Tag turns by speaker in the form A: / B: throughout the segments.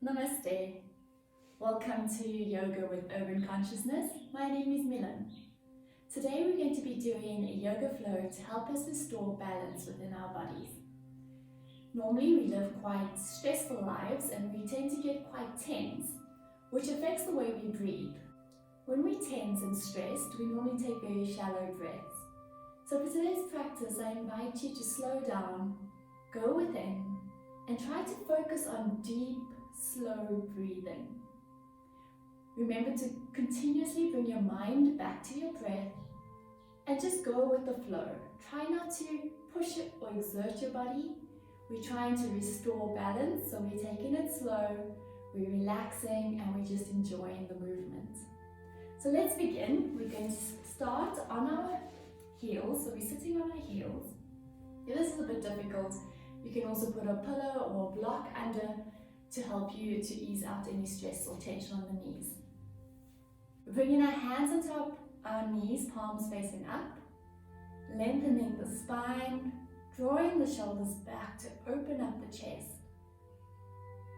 A: Namaste. Welcome to Yoga with Urban Consciousness. My name is Milan. Today we're going to be doing a yoga flow to help us restore balance within our bodies. Normally we live quite stressful lives and we tend to get quite tense, which affects the way we breathe. When we're tense and stressed, we normally take very shallow breaths. So for today's practice, I invite you to slow down, go within, and try to focus on deep, slow breathing. Remember to continuously bring your mind back to your breath and just go with the flow. Try not to push it or exert your body. We're trying to restore balance, so we're taking it slow, we're relaxing, and we're just enjoying the movement. So let's begin. We're going to start on our heels, so we're sitting on our heels. If this is a bit difficult, you can also put a pillow or a block under to help you to ease out any stress or tension on the knees. We're bringing our hands on top our knees, palms facing up, lengthening the spine, drawing the shoulders back to open up the chest.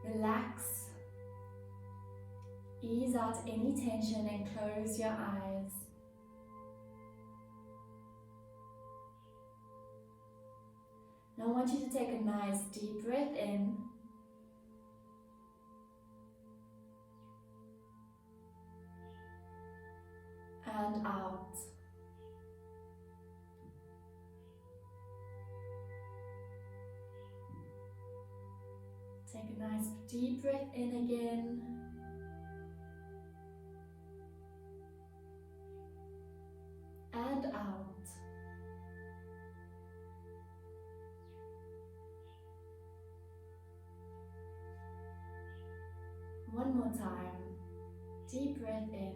A: Relax, ease out any tension and close your eyes. Now I want you to take a nice deep breath in and out. Take a nice deep breath in again. And out. One more time. Deep breath in.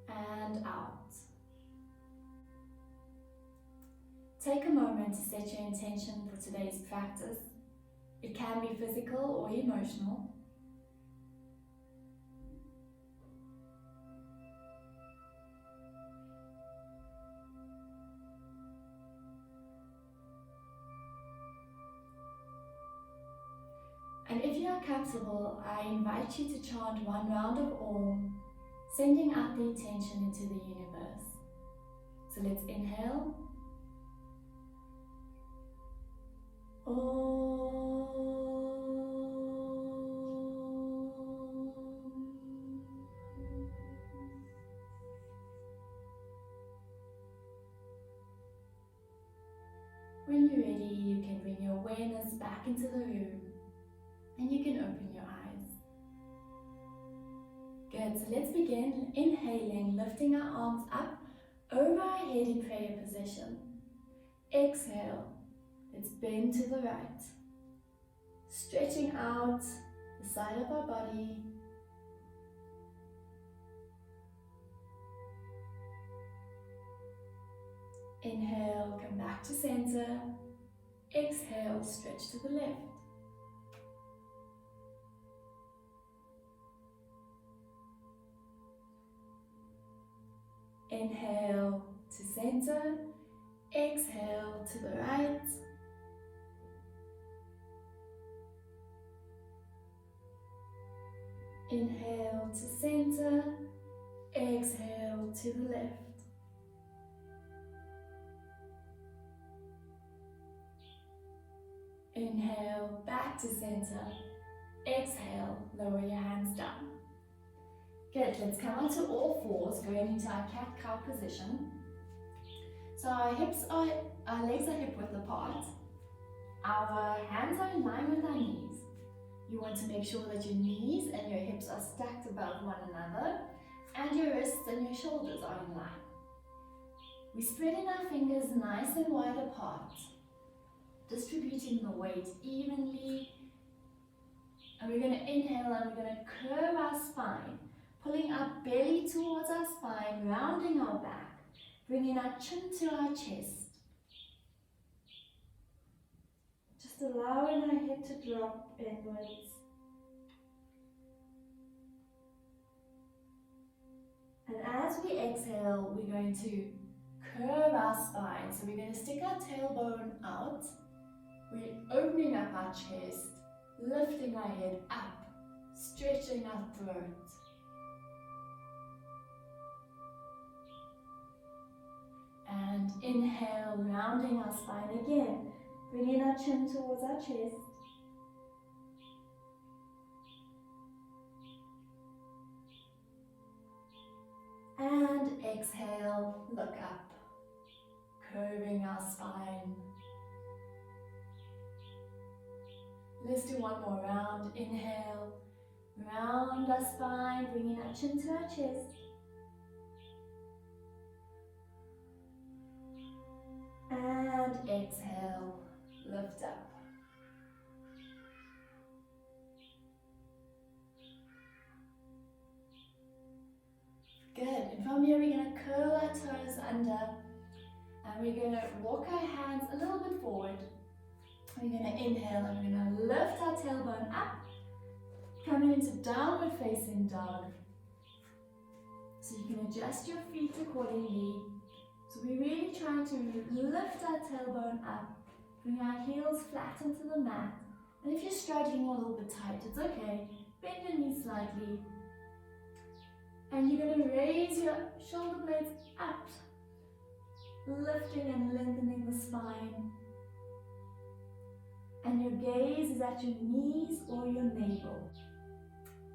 A: And out. Take a moment to set your intention for today's practice. It can be physical or emotional. And if you are comfortable, I invite you to chant one round of Om, sending out the intention into the universe. So let's inhale. Om. When you're ready, you can bring your awareness back into the room and you can open your eyes. Good, so let's begin inhaling, lifting our arms up over our head in prayer position. Exhale, let's bend to the right, stretching out the side of our body. Inhale, come back to center. Exhale, stretch to the left. Inhale to center, exhale to the right. Inhale to center, exhale to the left. Inhale back to center, exhale, lower your hands down. Good, let's come onto all fours, going into our cat-cow position. So our legs are hip width apart. Our hands are in line with our knees. You want to make sure that your knees and your hips are stacked above one another, and your wrists and your shoulders are in line. We're spreading our fingers nice and wide apart, distributing the weight evenly. And we're going to inhale and we're going to curve our spine, pulling our belly towards our spine, rounding our back, bringing our chin to our chest. Just allowing our head to drop inwards. And as we exhale, we're going to curve our spine. So we're going to stick our tailbone out. We're opening up our chest, lifting our head up, stretching our throat. And inhale, rounding our spine again. Bringing our chin towards our chest. And exhale, look up, curving our spine. Let's do one more round. Inhale, round our spine, bringing our chin to our chest. And exhale, lift up. Good, and from here we're going to curl our toes under and we're going to walk our hands a little bit forward. We're going to inhale and we're going to lift our tailbone up, coming into downward facing dog. So you can adjust your feet accordingly. So we're really trying to lift our tailbone up, bring our heels flat onto the mat. And if you're struggling a little bit tight, it's okay. Bend your knees slightly. And you're going to raise your shoulder blades up, lifting and lengthening the spine. And your gaze is at your knees or your navel.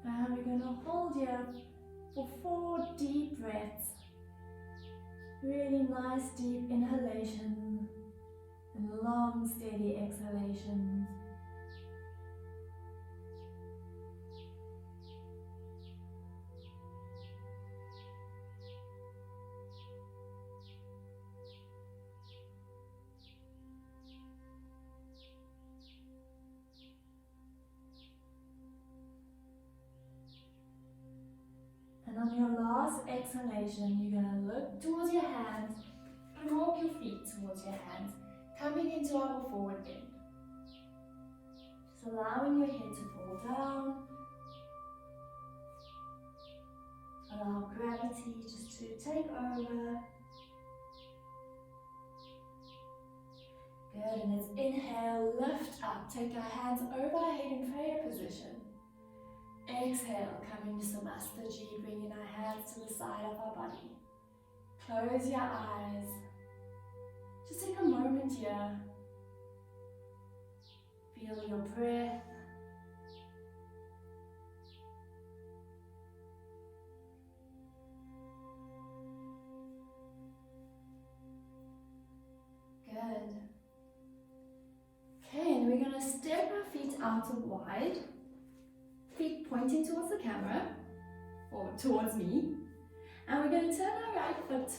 A: And we're going to hold here for 4 deep breaths. Really nice deep inhalation and long steady exhalations. And on your last exhalation, you're going to look towards your hands and walk your feet towards your hands, coming into our forward bend. Just allowing your head to fall down. Allow gravity just to take over. Good, and let's inhale, lift up, take our hands over our head in prayer position. Exhale, coming to Samasthiji, bringing our hands to the side of our body. Close your eyes. Just take a moment here. Feel your breath. Good. Okay, and we're going to step our feet out wide. Feet pointing towards the camera, or towards me. And we're going to turn our right foot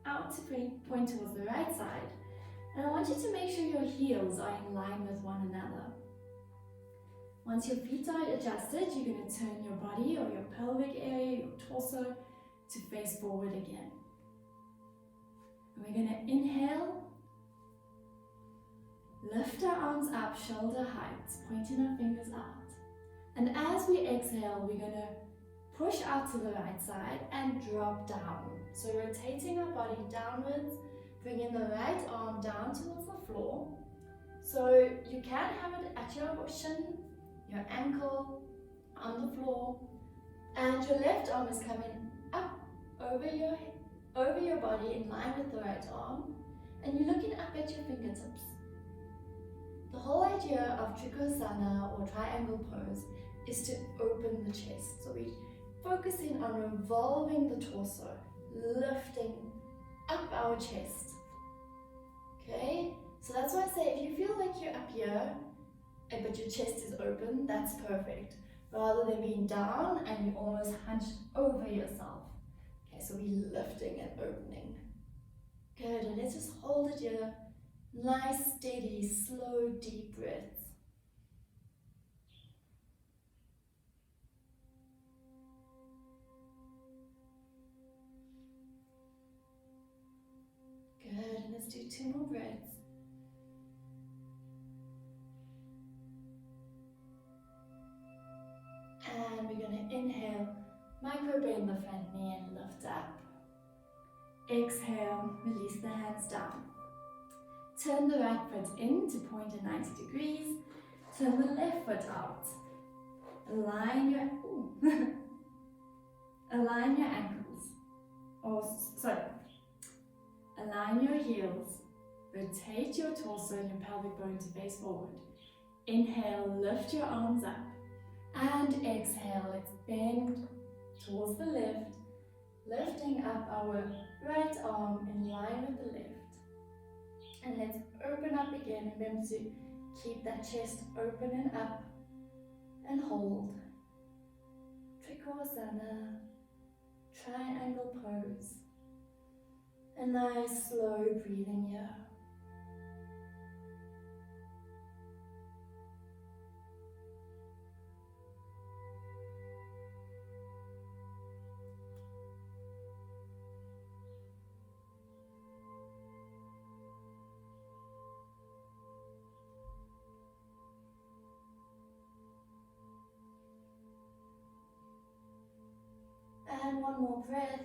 A: out to point towards the right side. And I want you to make sure your heels are in line with one another. Once your feet are adjusted, you're going to turn your body or your pelvic area, your torso, to face forward again. And we're going to inhale, lift our arms up, shoulder height, pointing our fingers out. And as we exhale, we're going to push out to the right side and drop down. So rotating our body downwards, bringing the right arm down towards the floor. So you can have it at your shin, your ankle, on the floor. And your left arm is coming up over your body in line with the right arm. And you're looking up at your fingertips. The whole idea of Trikonasana or triangle pose is to open the chest. So we're focusing on revolving the torso, lifting up our chest. Okay? So that's why I say if you feel like you're up here, but your chest is open, that's perfect. Rather than being down and you're almost hunched over yourself. Okay, so we're lifting and opening. Good, and let's just hold it here. Nice, steady, slow, deep breaths. Good, and let's do 2 more breaths. And we're going to inhale, micro bend the front knee and lift up. Exhale, release the hands down. Turn the right foot in to point at 90 degrees. Turn the left foot out. Align your, align your ankles. Align your heels. Rotate your torso and your pelvic bone to face forward. Inhale, lift your arms up. And exhale, let's bend towards the left, lifting up our right arm in line with the left. And let's open up again. Remember to keep that chest open and up. And hold. Trikonasana, triangle pose. A nice slow breathing here. And one more breath.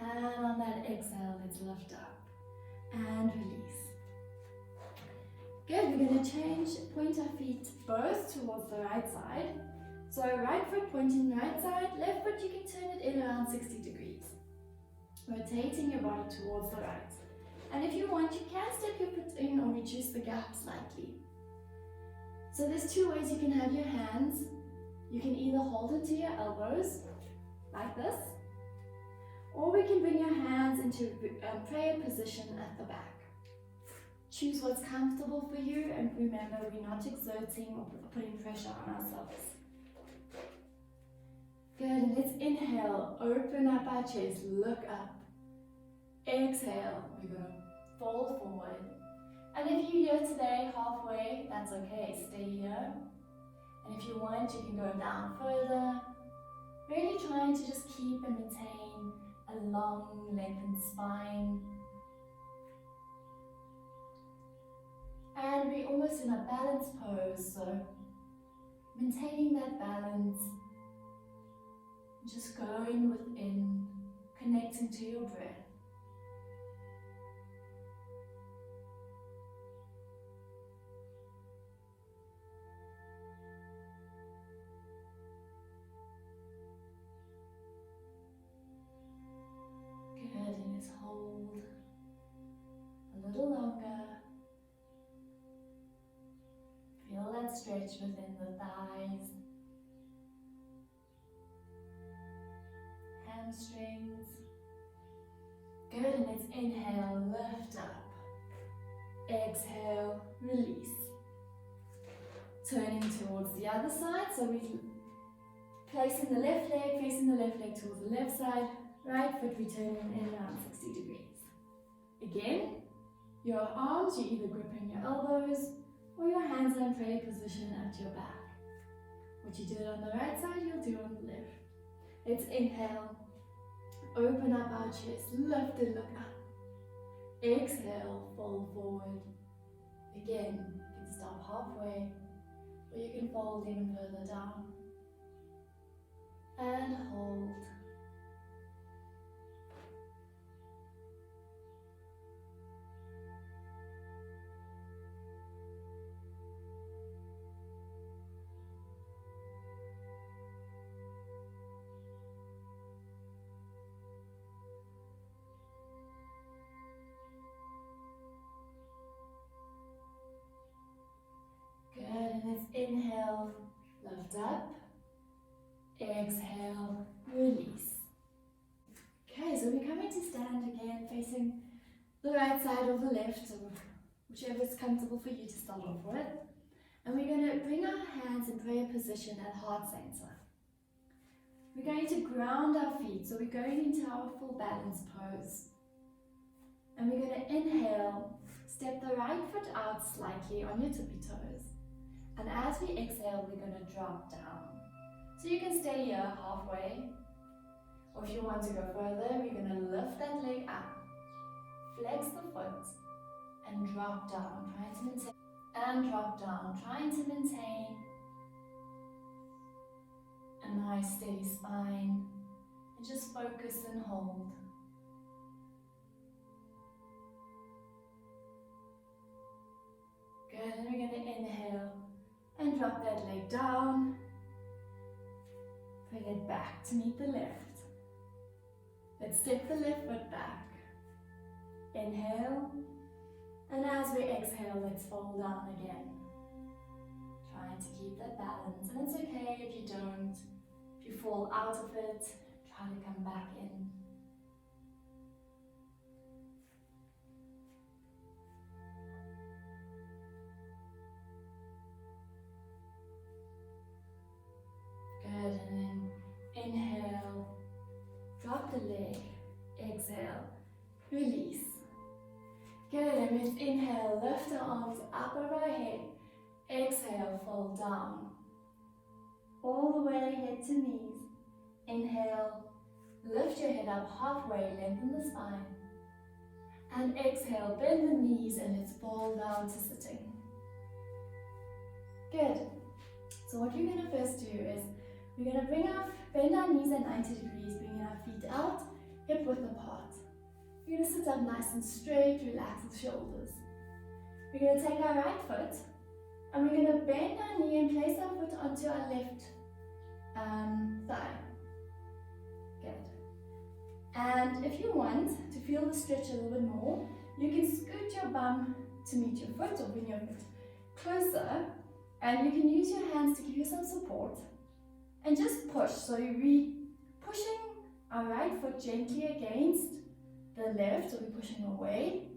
A: And on that exhale, let's lift up and release. Good, we're going to point our feet both towards the right side. So right foot pointing the right side, left foot you can turn it in around 60 degrees. Rotating your body towards the right. And if you want, you can step your foot in or reduce the gap slightly. So there's two ways you can have your hands. You can either hold it to your elbows, like this, or we can bring your hands into prayer position at the back. Choose what's comfortable for you, and remember, we're not exerting or putting pressure on ourselves. Good, and let's inhale, open up our chest, look up. Exhale, we're going to fold forward. And if you're here today halfway, that's okay, stay here. And if you want, you can go down further. Really trying to just keep and maintain a long, lengthened spine. And we're almost in a balanced pose, so maintaining that balance. Just going within, connecting to your breath. Hold a little longer. Feel that stretch within the thighs, hamstrings. Good, and let's inhale, lift up. Exhale, release. Turning towards the other side, so we're placing the left leg, facing the left leg towards the left side. Right foot returning in around 60 degrees. Again, your arms, you're either gripping your elbows or your hands are in prayer position at your back. What you did on the right side, you'll do on the left. Let's inhale, open up our chest, lift and look up. Exhale, fold forward. Again, you can stop halfway or you can fold even further down. And hold. Let's inhale, lift up, exhale, release. Okay, so we're coming to stand again, facing the right side or the left, or whichever is comfortable for you to start off with. And we're going to bring our hands in prayer position at heart center. We're going to ground our feet, so we're going into our full balance pose. And we're going to inhale, step the right foot out slightly on your tippy toes. And as we exhale, we're going to drop down. So you can stay here halfway. Or if you want to go further, we're going to lift that leg up, flex the foot, and drop down. Trying to maintain, and drop down. Trying to maintain a nice steady spine. And just focus and hold. Good, and we're going to inhale and drop that leg down. Bring it back to meet the left. Let's step the left foot back. Inhale, and as we exhale, let's fall down again. Trying to keep that balance, and it's okay if you don't. If you fall out of it, try to come back in. Good, and then inhale, drop the leg, exhale, release. Good, and with inhale, lift the arms up over our head, exhale, fall down. All the way head to knees. Inhale, lift your head up halfway, lengthen the spine. And exhale, bend the knees and let's fall down to sitting. Good. So what we're going to first do is we're going to bend our knees at 90 degrees, bringing our feet out, hip width apart. We're going to sit up nice and straight, relax the shoulders. We're going to take our right foot and we're going to bend our knee and place our foot onto our left thigh. Good. And if you want to feel the stretch a little bit more, you can scoot your bum to meet your foot or bring your foot closer, and you can use your hands to give you some support and just push. So you're pushing our right foot gently against the left, so we're pushing away,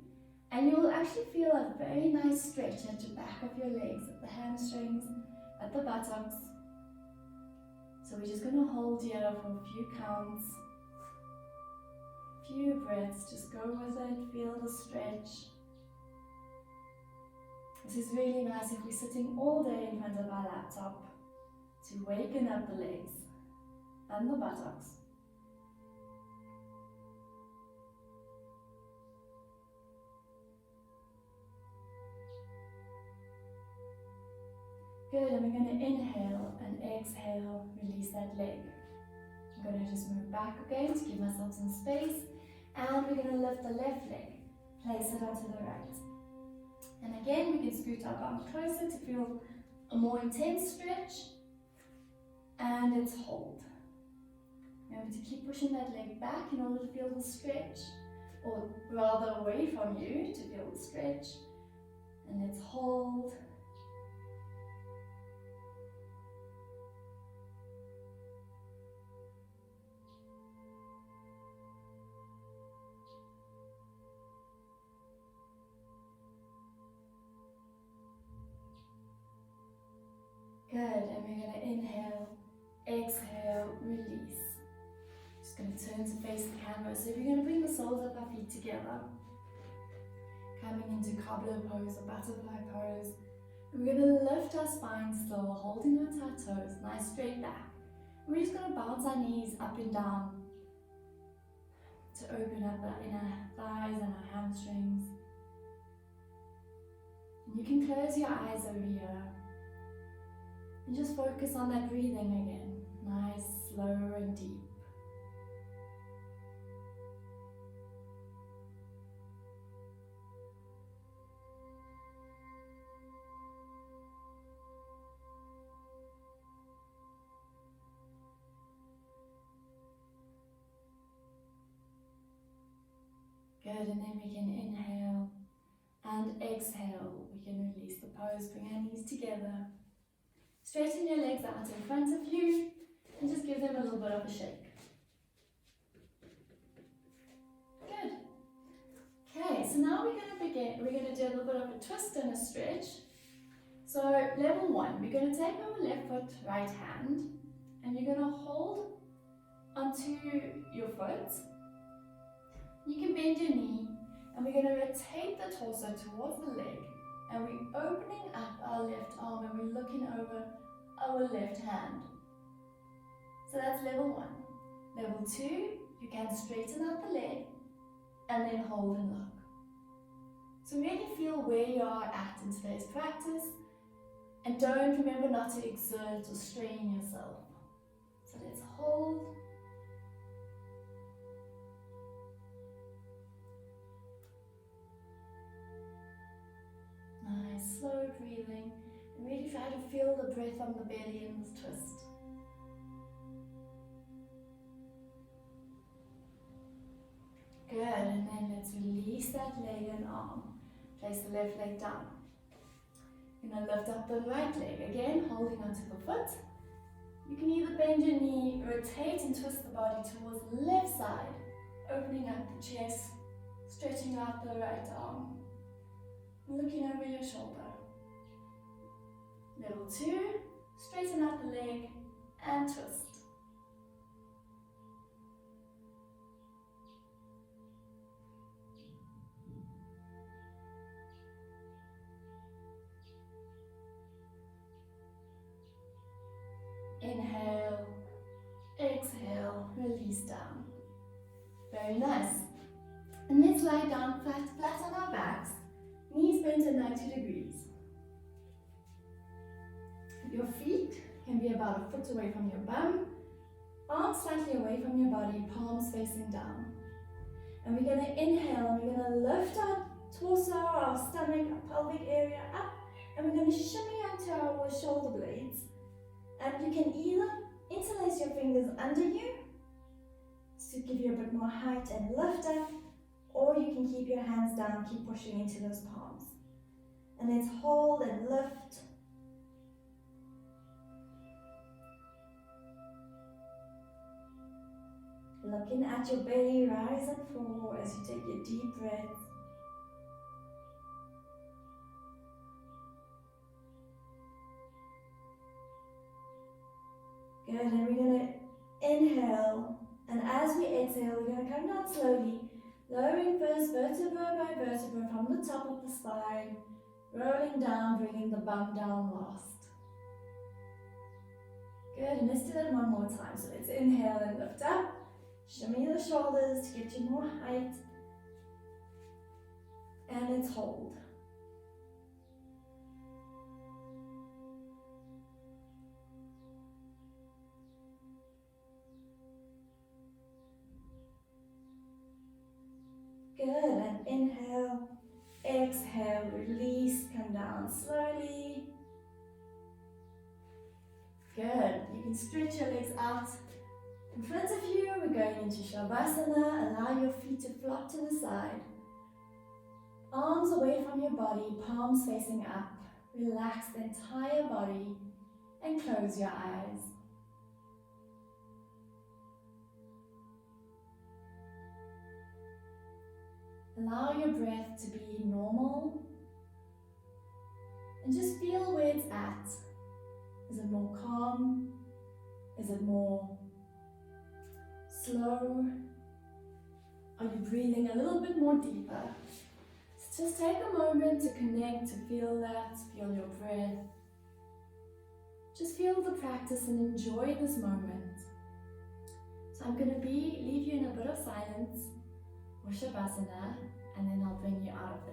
A: and you will actually feel a very nice stretch at the back of your legs, at the hamstrings, at the buttocks. So we're just going to hold here for a few counts, few breaths, just go with it, feel the stretch. This is really nice if we're sitting all day in front of our laptop to waken up the legs and the buttocks. Good, and we're going to inhale and exhale, release that leg. I'm going to just move back again to give myself some space, and we're going to lift the left leg, place it onto the right. And again, we can scoot our bum closer to feel a more intense stretch, and it's hold. Remember to keep pushing that leg back in order to feel the stretch, or rather away from you to feel the stretch, and let's hold. Good, and we're going to inhale, exhale, release. Just going to turn to face the camera. So we're going to bring the soles of our feet together, coming into cobbler pose or butterfly pose. And we're going to lift our spine still, holding onto our toes, nice straight back. And we're just going to bounce our knees up and down to open up our inner thighs and our hamstrings. And you can close your eyes over here. And just focus on that breathing again. Nice, slow and deep. Good, and then we can inhale and exhale. We can release the pose, bring our knees together. Straighten your legs out in front of you and just give them a little bit of a shake. Good. Okay, so now we're going to begin. We're going to do a little bit of a twist and a stretch. So level 1, we're going to take our left foot, right hand, and you're going to hold onto your foot. You can bend your knee, and we're going to rotate the torso towards the leg. And we're opening up our left arm and we're looking over our left hand. So that's level 1. Level 2, you can straighten out the leg and then hold and lock. So really feel where you are at in today's practice, and remember not to exert or strain yourself. So let's hold breathing and really try to feel the breath on the belly in this twist. Good, and then let's release that leg and arm. Place the left leg down. You're going to lift up the right leg, again holding onto the foot. You can either bend your knee, rotate and twist the body towards the left side, opening up the chest, stretching out the right arm, looking over your shoulder. Level 2, straighten out the leg and twist. Inhale, exhale, release down. Very nice. And let's lie down flat on our backs, knees bent at 90 degrees. Your feet can be about a foot away from your bum, arms slightly away from your body, palms facing down. And we're going to inhale and we're going to lift our torso, our stomach, our pelvic area up, and we're going to shimmy onto our shoulder blades. And you can either interlace your fingers under you to give you a bit more height and lift up, or you can keep your hands down, keep pushing into those palms. And let's hold and lift. Looking at your belly rise and fall as you take your deep breaths. Good, and we're going to inhale, and as we exhale, we're going to come down slowly, lowering first vertebra by vertebra from the top of the spine, rolling down, bringing the bum down last. Good, and let's do that one more time. So let's inhale and lift up, shimmy the shoulders to get you more height, and let's hold. Good, and inhale, exhale, release, come down slowly. Good, you can stretch your legs out in front of you. We're going into Shavasana. Allow your feet to flop to the side. Arms away from your body, palms facing up. Relax the entire body and close your eyes. Allow your breath to be normal and just feel where it's at. Is it more calm? Is it more slow? Are you breathing a little bit more deeper? So just take a moment to connect, to feel that, feel your breath. Just feel the practice and enjoy this moment. So I'm going to leave you in a bit of silence for Shavasana, and then I'll bring you out of it.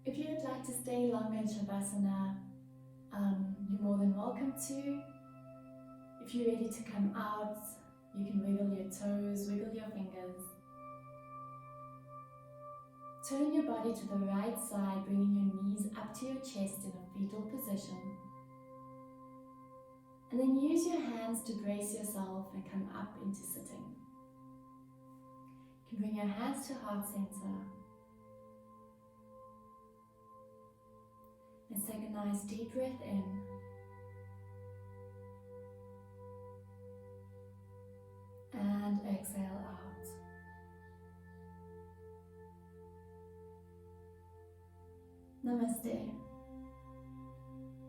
A: If you would like to stay longer in Shavasana, you're more than welcome to. If you're ready to come out, you can wiggle your toes, wiggle your fingers. Turn your body to the right side, bringing your knees up to your chest in a fetal position. And then use your hands to brace yourself and come up into sitting. You can bring your hands to heart center. Let's take a nice deep breath in. And exhale out. Namaste.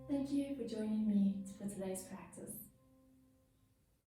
A: Thank you for joining me for today's practice.